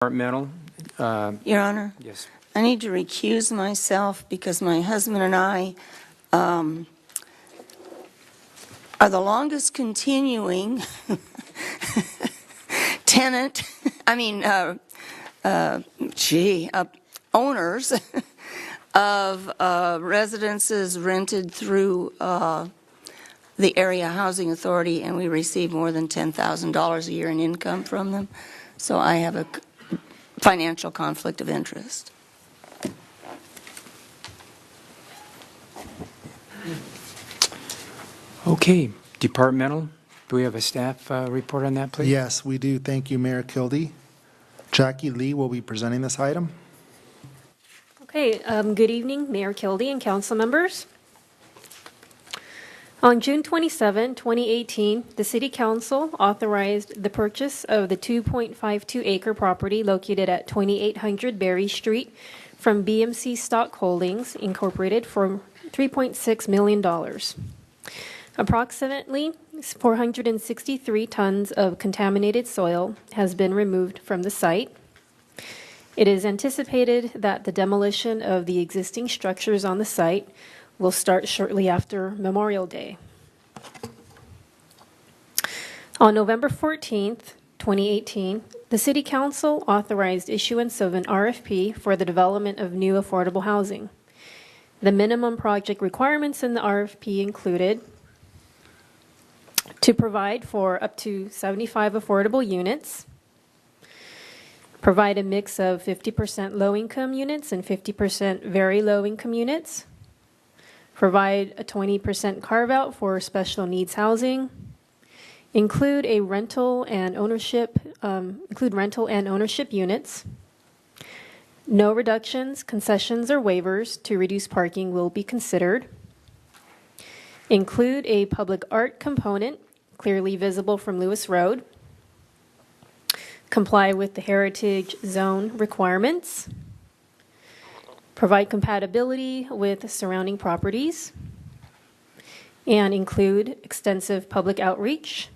Departmental. Your Honor, Yes. I need to recuse myself because my husband and I are the longest continuing tenant, owners of residences rented through the Area Housing Authority, and we receive more than $10,000 a year in income from them. So I have a financial conflict of interest. Okay. Departmental. Do we have a staff report on that, please? Yes, we do. Thank you, Mayor Kildee. Jackie Lee will be presenting this item. Okay, good evening, Mayor Kildee and council members. On June 27, 2018, the City Council authorized the purchase of the 2.52-acre property located at 2800 Berry Street from BMC Stock Holdings, Incorporated, for $3.6 million. Approximately 463 tons of contaminated soil has been removed from the site. It is anticipated that the demolition of the existing structures on the site will start shortly after Memorial Day. On November 14th, 2018, the City Council authorized issuance of an RFP for the development of new affordable housing. The minimum project requirements in the RFP included to provide for up to 75 affordable units, provide a mix of 50% low-income units and 50% very low-income units, provide a 20% carve-out for special needs housing, include rental and ownership units. No reductions, concessions, or waivers to reduce parking will be considered. Include a public art component clearly visible from Lewis Road. Comply with the heritage zone requirements. Provide compatibility with surrounding properties. And include extensive public outreach.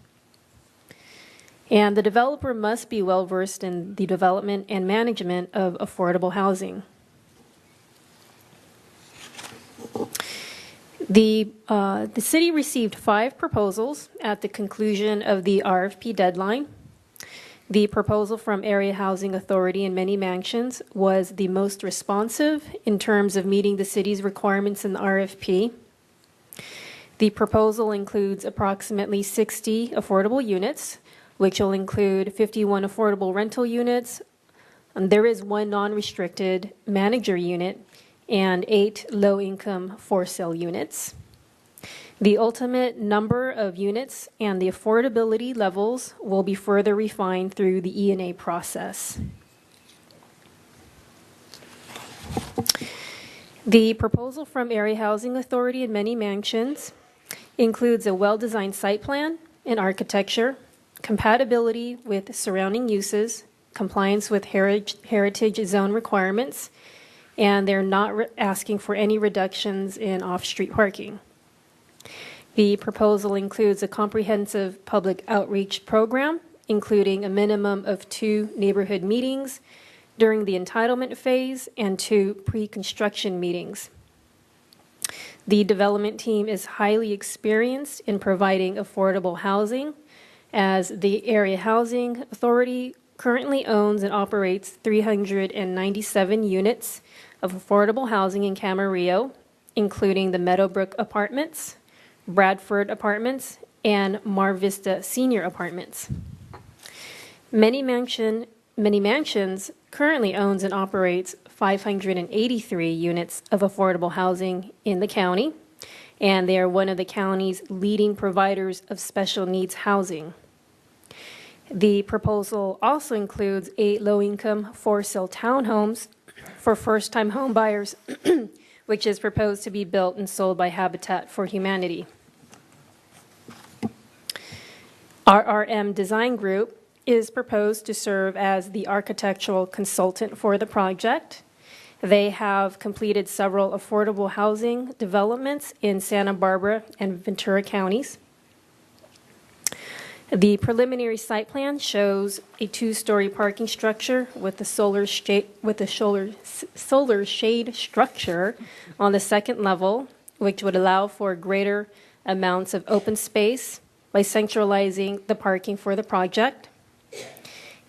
And the developer must be well versed in the development and management of affordable housing. The city received 5 proposals at the conclusion of the RFP deadline. The proposal from Area Housing Authority and Many Mansions was the most responsive in terms of meeting the city's requirements in the RFP. The proposal includes approximately 60 affordable units, which will include 51 affordable rental units. There is 1 non-restricted manager unit and 8 low-income for-sale units. The ultimate number of units and the affordability levels will be further refined through the E&A process. The proposal from Area Housing Authority and Many Mansions includes a well-designed site plan and architecture, compatibility with surrounding uses, compliance with heritage zone requirements, and they're not asking for any reductions in off-street parking. The proposal includes a comprehensive public outreach program, including a minimum of 2 neighborhood meetings during the entitlement phase and 2 pre-construction meetings. The development team is highly experienced in providing affordable housing, as the Area Housing Authority currently owns and operates 397 units of affordable housing in Camarillo, including the Meadowbrook Apartments, Bradford Apartments, and Mar Vista Senior Apartments. Many Mansions currently owns and operates 583 units of affordable housing in the county, and they are one of the county's leading providers of special needs housing. The proposal also includes 8 low-income for-sale townhomes for first-time home buyers, which is proposed to be built and sold by Habitat for Humanity. RRM Design Group is proposed to serve as the architectural consultant for the project. They have completed several affordable housing developments in Santa Barbara and Ventura counties. The preliminary site plan shows a two-story parking structure with the solar shade structure on the second level, which would allow for greater amounts of open space by centralizing the parking for the project.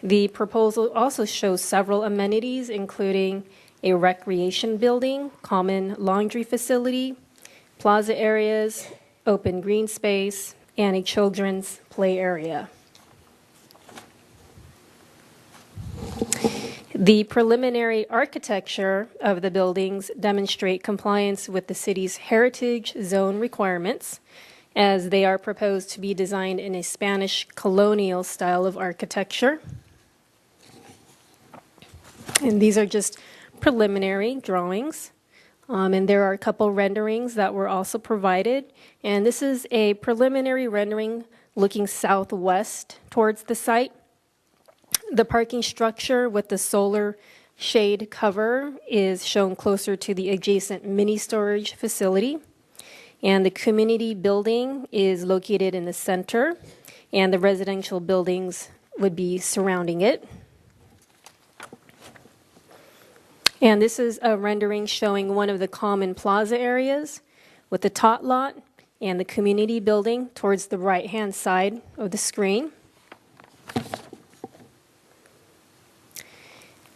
The proposal also shows several amenities, including a recreation building, common laundry facility, plaza areas, open green space, and a children's play area. The preliminary architecture of the buildings demonstrate compliance with the city's heritage zone requirements, as they are proposed to be designed in a Spanish colonial style of architecture. And these are just preliminary drawings. And there are a couple renderings that were also provided. And this is a preliminary rendering looking southwest towards the site. The parking structure with the solar shade cover is shown closer to the adjacent mini storage facility. And the community building is located in the center, and the residential buildings would be surrounding it. And this is a rendering showing one of the common plaza areas with the tot lot and the community building towards the right-hand side of the screen.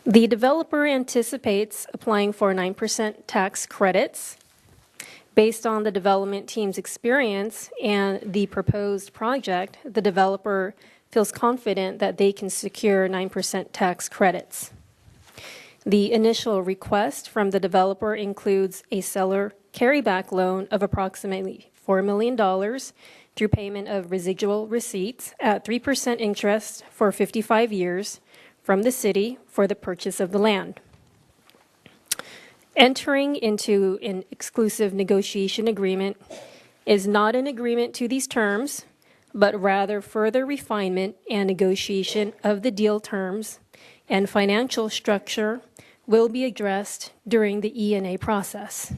The developer anticipates applying for 9% tax credits. Based on the development team's experience and the proposed project, the developer feels confident that they can secure 9% tax credits. The initial request from the developer includes a seller carryback loan of approximately $4 million through payment of residual receipts at 3% interest for 55 years from the city for the purchase of the land. Entering into an exclusive negotiation agreement is not an agreement to these terms, but rather further refinement and negotiation of the deal terms and financial structure will be addressed during the E&A process.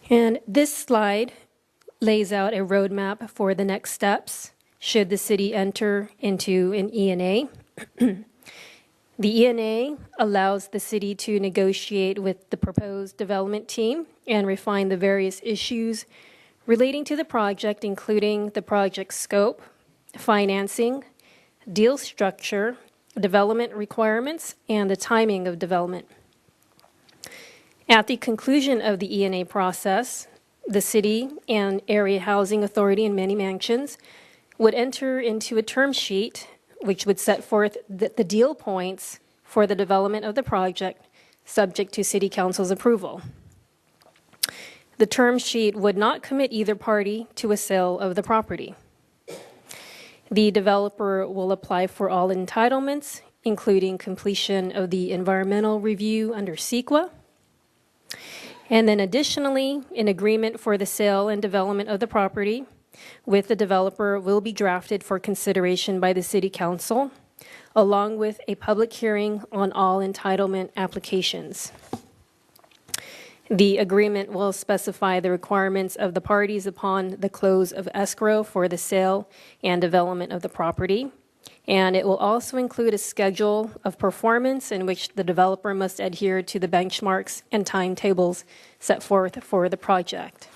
And this slide lays out a roadmap for the next steps should the city enter into an E&A. The E&A allows the city to negotiate with the proposed development team and refine the various issues relating to the project, including the project scope, financing, deal structure, development requirements, and the timing of development. At the conclusion of the E&A process, the city and Area Housing Authority and many mansions would enter into a term sheet which would set forth the deal points for the development of the project subject to City Council's approval. The term sheet would not commit either party to a sale of the property. The developer will apply for all entitlements, including completion of the environmental review under CEQA. And then additionally, an agreement for the sale and development of the property with the developer will be drafted for consideration by the City Council, along with a public hearing on all entitlement applications. The agreement will specify the requirements of the parties upon the close of escrow for the sale and development of the property. And it will also include a schedule of performance in which the developer must adhere to the benchmarks and timetables set forth for the project.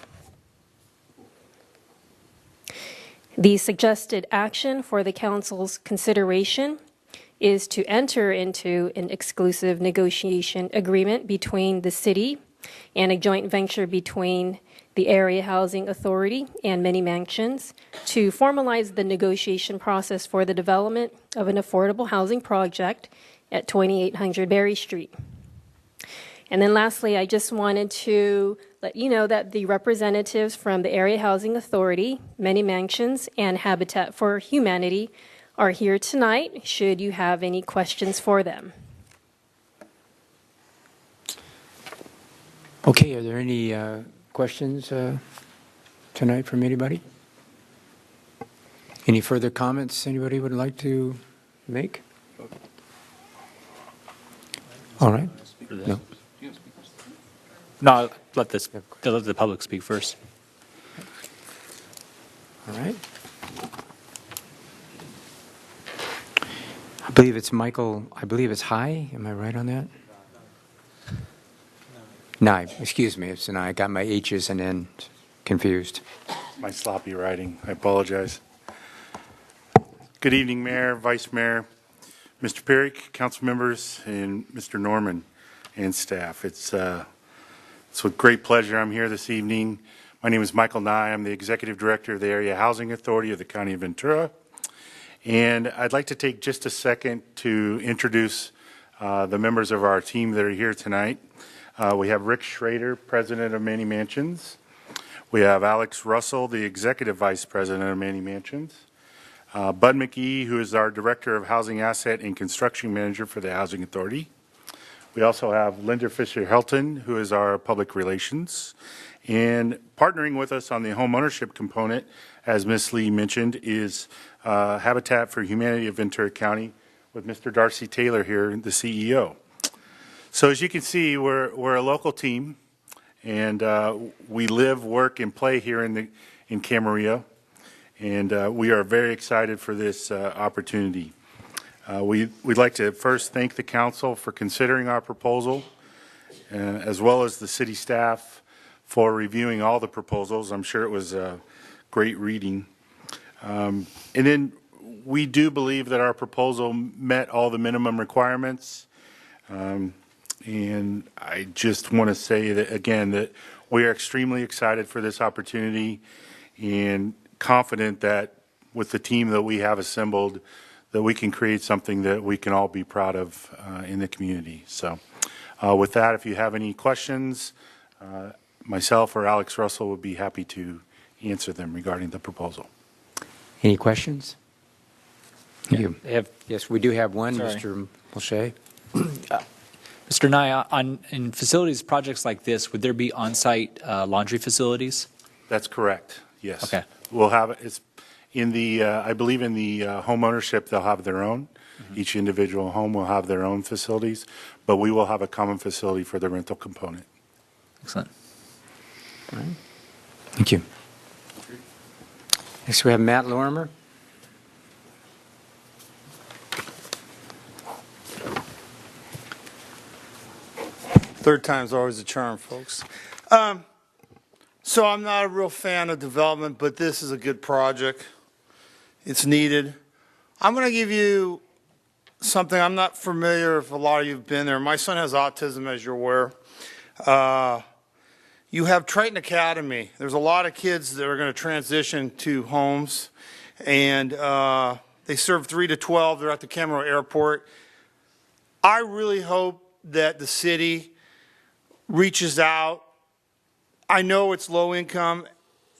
The suggested action for the council's consideration is to enter into an exclusive negotiation agreement between the city and a joint venture between the Area Housing Authority and many mansions to formalize the negotiation process for the development of an affordable housing project at 2800 Berry Street. And then lastly, I just wanted to let you know that the representatives from the Area Housing Authority, many mansions, and Habitat for Humanity are here tonight should you have any questions for them. Okay, are there any questions tonight from anybody? Any further comments anybody would like to make? All right. No. No, let the public speak first. All right. I believe it's Michael, I believe it's High. Am I right on that? Nye, excuse me. It's an I. Got my H's and N's confused. My sloppy writing. I apologize. Good evening, Mayor, Vice Mayor, Mr. Perry, council members, and Mr. Norman and staff. It's with great pleasure I'm here this evening. My name is Michael Nye. I'm the Executive Director of the Area Housing Authority of the County of Ventura. And I'd like to take just a second to introduce the members of our team that are here tonight. We have Rick Schrader, President of Many Mansions. We have Alex Russell, the Executive Vice President of Many Mansions. Bud McGee, who is our Director of Housing Asset and Construction Manager for the Housing Authority. We also have Linda Fisher-Helton, who is our Public Relations. And partnering with us on the home ownership component, as Ms. Lee mentioned, is Habitat for Humanity of Ventura County with Mr. Darcy Taylor here, the CEO. So as you can see, we're a local team, and we live, work, and play here in Camarillo, and we are very excited for this opportunity. We'd like to first thank the council for considering our proposal, as well as the city staff for reviewing all the proposals. I'm sure it was a great reading. And then we do believe that our proposal met all the minimum requirements. And I just want to say that, again, that we are extremely excited for this opportunity and confident that with the team that we have assembled, that we can create something that we can all be proud of in the community. So with that, if you have any questions, myself or Alex Russell would be happy to answer them regarding the proposal. Any questions? Yeah. Yes, we do have one, Sorry. Mr. Mulchay. Mr. Nye, in facilities projects like this, would there be on-site laundry facilities? That's correct, yes. Okay. We'll have, it's in the, I believe in the home ownership, they'll have their own. Mm-hmm. Each individual home will have their own facilities, but we will have a common facility for the rental component. Excellent. All right. Thank you. Next, we have Matt Lorimer. Third time's always a charm, folks. So I'm not a real fan of development, but this is a good project. It's needed. I'm going to give you something. I'm not familiar if a lot of you have been there. My son has autism, as you're aware. You have Triton Academy. There's a lot of kids that are going to transition to homes, and they serve 3 to 12. They're at the Camarillo Airport. I really hope that the city reaches out. I know it's low income.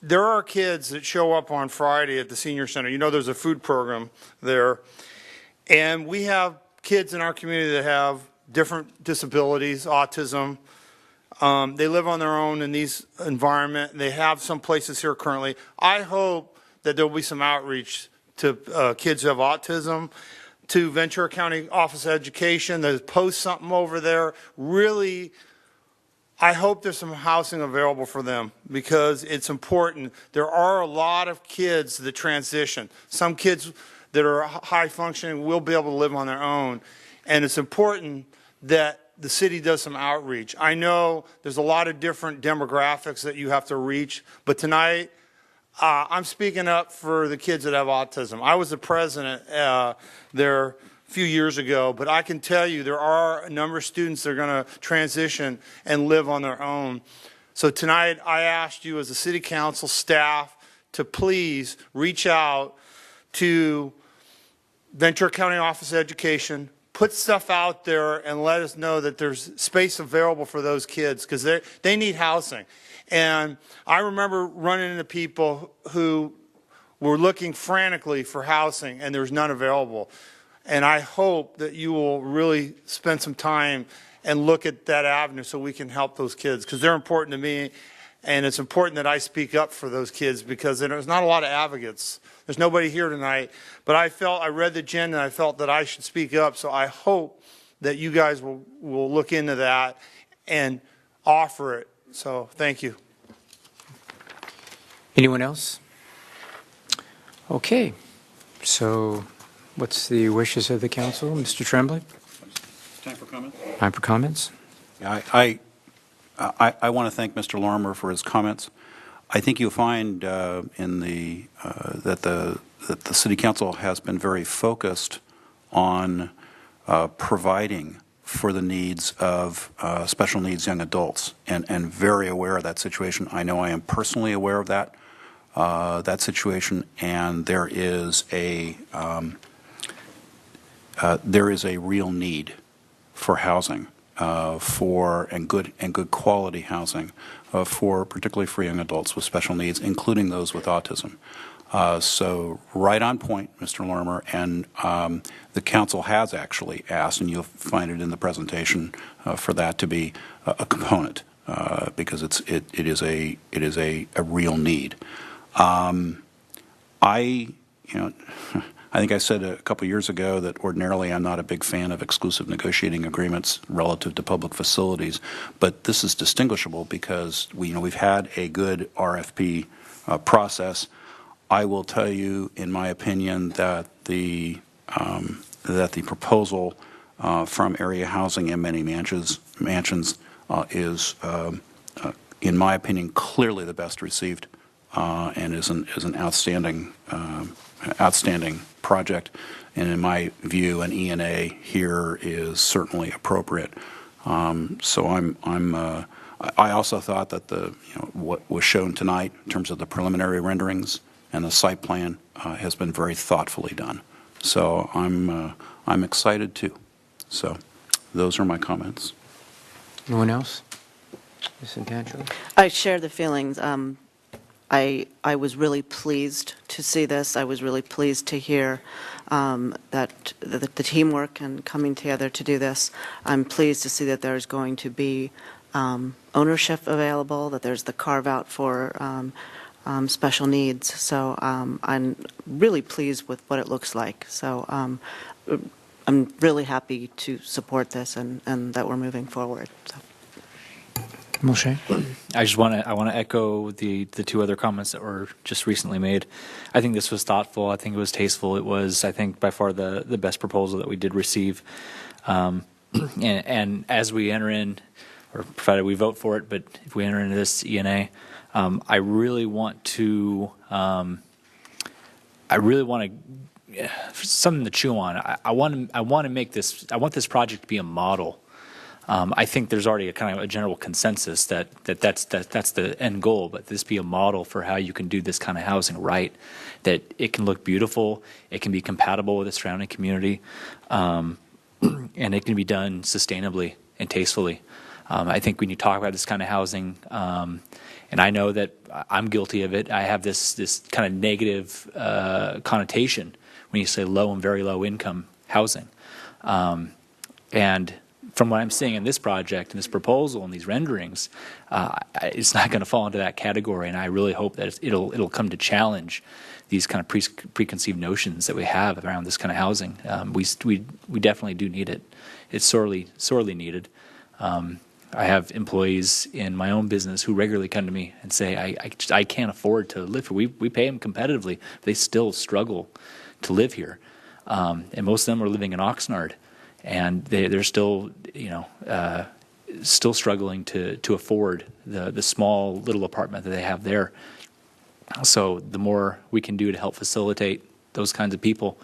There are kids that show up on Friday at the senior center. You know, there's a food program there. And we have kids in our community that have different disabilities, autism. They live on their own in these environment. They have some places here currently. I hope that there will be some outreach to kids who have autism, to Ventura County Office of Education, to post something over there. Really, I hope there's some housing available for them because it's important. There are a lot of kids that transition. Some kids that are high functioning will be able to live on their own. And it's important that the city does some outreach. I know there's a lot of different demographics that you have to reach, but tonight I'm speaking up for the kids that have autism. I was the president there a few years ago, but I can tell you there are a number of students that are going to transition and live on their own. So tonight I asked you as a city council staff to please reach out to Ventura County Office of Education, put stuff out there and let us know that there's space available for those kids because they need housing. And I remember running into people who were looking frantically for housing and there's none available. And I hope that you will really spend some time and look at that avenue so we can help those kids because they're important to me. And it's important that I speak up for those kids because there's not a lot of advocates. There's nobody here tonight. But I read the agenda and I felt that I should speak up. So I hope that you guys will look into that and offer it So, thank you. Anyone else? Okay, so what's the wishes of the council? Mr. Tremblay? Time for comments? Time for comments? I want to thank Mr. Lorimer for his comments. I think you'll find in that the City Council has been very focused on providing for the needs of special needs young adults, and very aware of that situation. I know I am personally aware of that situation, and there is a real need for housing, and good quality housing, particularly for young adults with special needs, including those with autism. So right on point, Mr. Lorimer, and the council has actually asked, and you'll find it in the presentation, for that to be a component, because it is a real need. I think I said a couple years ago that ordinarily I'm not a big fan of exclusive negotiating agreements relative to public facilities, but this is distinguishable because we've had a good RFP process. I will tell you, in my opinion, that the proposal from Area Housing and Many Mansions is, in my opinion, clearly the best received, and is an outstanding project. And in my view, an E&A here is certainly appropriate. So I also thought that what was shown tonight in terms of the preliminary renderings and the site plan has been very thoughtfully done. So I'm excited too. So those are my comments. Anyone else? Ms. Santangelo? I share the feelings. I was really pleased to see this. I was really pleased to hear that the teamwork and coming together to do this. I'm pleased to see that there's going to be ownership available, that there's the carve-out for special needs. So I'm really pleased with what it looks like. So I'm really happy to support this and that we're moving forward. So. Moshe? I want to echo the two other comments that were just recently made. I think this was thoughtful. I think it was tasteful. It was, I think, by far the best proposal that we did receive. And as we enter in, or provided we vote for it, but if we enter into this E&A, I really want to something to chew on. I want to make this. I want this project to be a model. I think there's already a kind of a general consensus that's the end goal, but this be a model for how you can do this kind of housing right, that it can look beautiful, it can be compatible with the surrounding community, and it can be done sustainably and tastefully. I think when you talk about this kind of housing, and I know that I'm guilty of it, I have this kind of negative connotation when you say low and very low income housing. And from what I'm seeing in this project and this proposal and these renderings, it's not going to fall into that category. And I really hope that it'll come to challenge these kind of preconceived notions that we have around this kind of housing. We definitely do need it. It's sorely needed. I have employees in my own business who regularly come to me and say, I can't afford to live here. We pay them competitively, but they still struggle to live here. And most of them are living in Oxnard. And they're still, still struggling to afford the small little apartment that they have there. So the more we can do to help facilitate those kinds of people,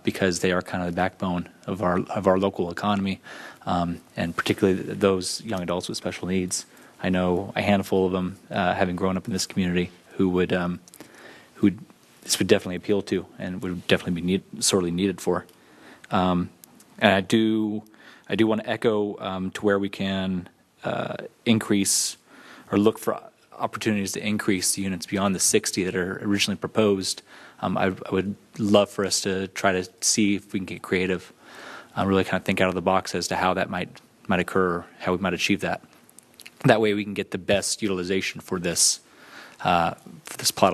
because they are kind of the backbone of our local economy, and particularly those young adults with special needs. I know a handful of them, having grown up in this community, who this would definitely appeal to and would definitely be sorely needed for. And I do want to echo to where we can increase or look for opportunities to increase the units beyond the 60 that are originally proposed. I would love for us to try to see if we can get creative, really kind of think out of the box as to how that might occur, how we might achieve that. That way we can get the best utilization for this plot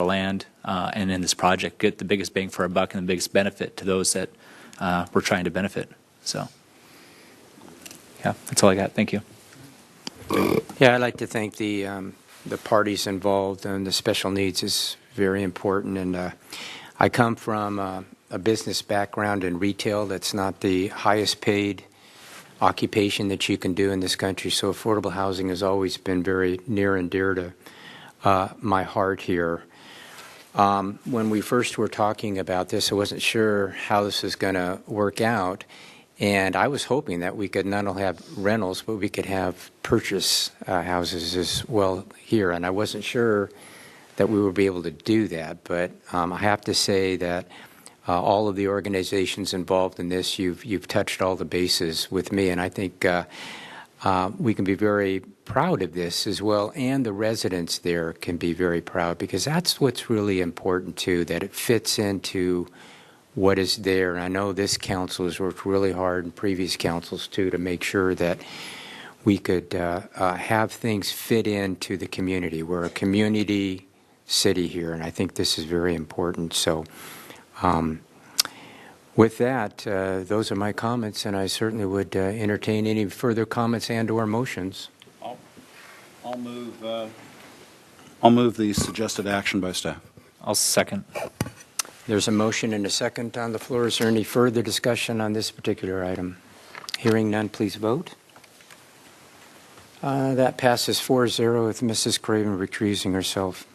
of land and in this project, get the biggest bang for our buck and the biggest benefit to those that we're trying to benefit. So, yeah, that's all I got. Thank you. Yeah, I'd like to thank the parties involved, and the special needs is very important. And I come from a business background in retail. That's not the highest paid occupation that you can do in this country. So affordable housing has always been very near and dear to my heart here. When we first were talking about this, I wasn't sure how this was going to work out. And I was hoping that we could not only have rentals, but we could have purchase houses as well here. And I wasn't sure that we would be able to do that. But I have to say that all of the organizations involved in this, you've touched all the bases with me. And I think we can be very proud of this as well. And the residents there can be very proud, because that's what's really important, too, that it fits into what is there. I know this council has worked really hard, and previous councils too, to make sure that we could have things fit into the community. We're a community city here, and I think this is very important. So with that, those are my comments, and I certainly would entertain any further comments and or motions. I'll move the suggested action by staff. I'll second. There's a motion and a second on the floor. Is there any further discussion on this particular item? Hearing none, please vote. That passes 4-0 with Mrs. Craven recusing herself.